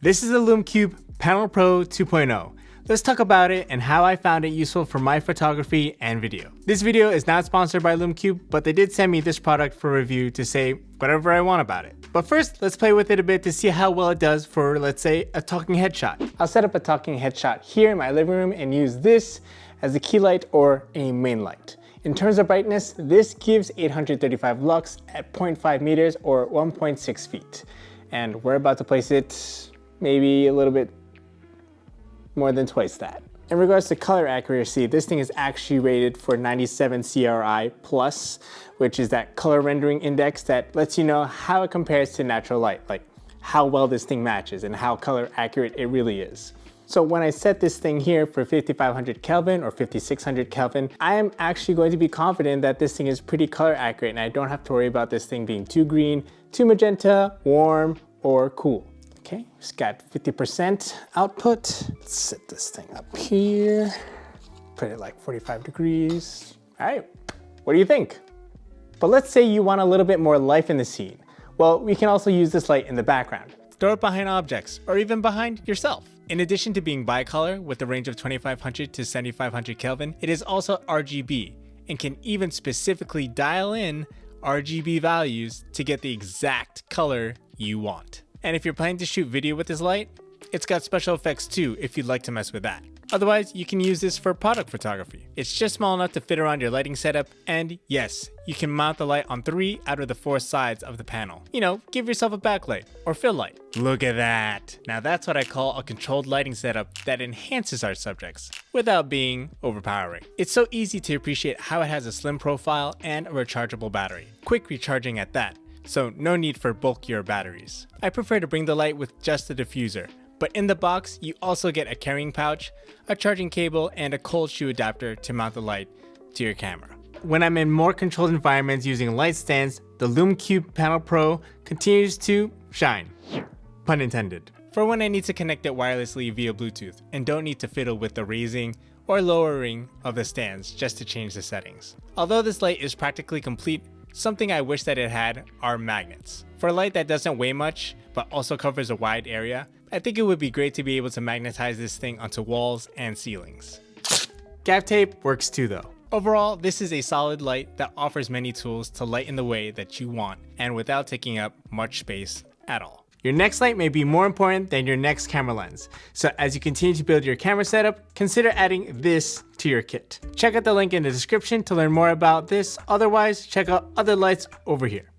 This is the Lume Cube Panel Pro 2.0. Let's talk about it and how I found it useful for my photography and video. This video is not sponsored by Lume Cube, but they did send me this product for review to say whatever I want about it. But first, let's play with it a bit to see how well it does for, let's say, a talking head shot. I'll set up a talking head shot here in my living room and use this as a key light or a main light. In terms of brightness, this gives 835 lux at 0.5 meters or 1.6 feet. And we're about to place it maybe a little bit more than twice that. In regards to color accuracy, this thing is actually rated for 97 CRI plus, which is that color rendering index that lets you know how it compares to natural light, like how well this thing matches and how color accurate it really is. So when I set this thing here for 5500 Kelvin or 5600 Kelvin, I am actually going to be confident that this thing is pretty color accurate and I don't have to worry about this thing being too green, too magenta, warm, or cool. Okay, just got 50% output. Let's set this thing up here. Put it like 45 degrees. All right, what do you think? But let's say you want a little bit more life in the scene. Well, we can also use this light in the background. Throw it behind objects or even behind yourself. In addition to being bicolor with a range of 2500 to 7500 Kelvin, it is also RGB and can even specifically dial in RGB values to get the exact color you want. And if you're planning to shoot video with this light, it's got special effects too if you'd like to mess with that. Otherwise, you can use this for product photography. It's just small enough to fit around your lighting setup, and yes, you can mount the light on 3 out of the 4 sides of the panel. You know, give yourself a backlight or fill light. Look at that. Now that's what I call a controlled lighting setup that enhances our subjects without being overpowering. It's so easy to appreciate how it has a slim profile and a rechargeable battery. Quick recharging at that. So no need for bulkier batteries. I prefer to bring the light with just the diffuser, but in the box you also get a carrying pouch, a charging cable, and a cold shoe adapter to mount the light to your camera. When I'm in more controlled environments using light stands, the Lume Cube Panel Pro continues to shine. Pun intended. For when I need to connect it wirelessly via Bluetooth and don't need to fiddle with the raising or lowering of the stands just to change the settings. Although this light is practically complete, something I wish that it had are magnets. For a light that doesn't weigh much, but also covers a wide area, I think it would be great to be able to magnetize this thing onto walls and ceilings. Gaff tape works too though. Overall, this is a solid light that offers many tools to light in the way that you want and without taking up much space at all. Your next light may be more important than your next camera lens. So as you continue to build your camera setup, consider adding this to your kit. Check out the link in the description to learn more about this. Otherwise, check out other lights over here.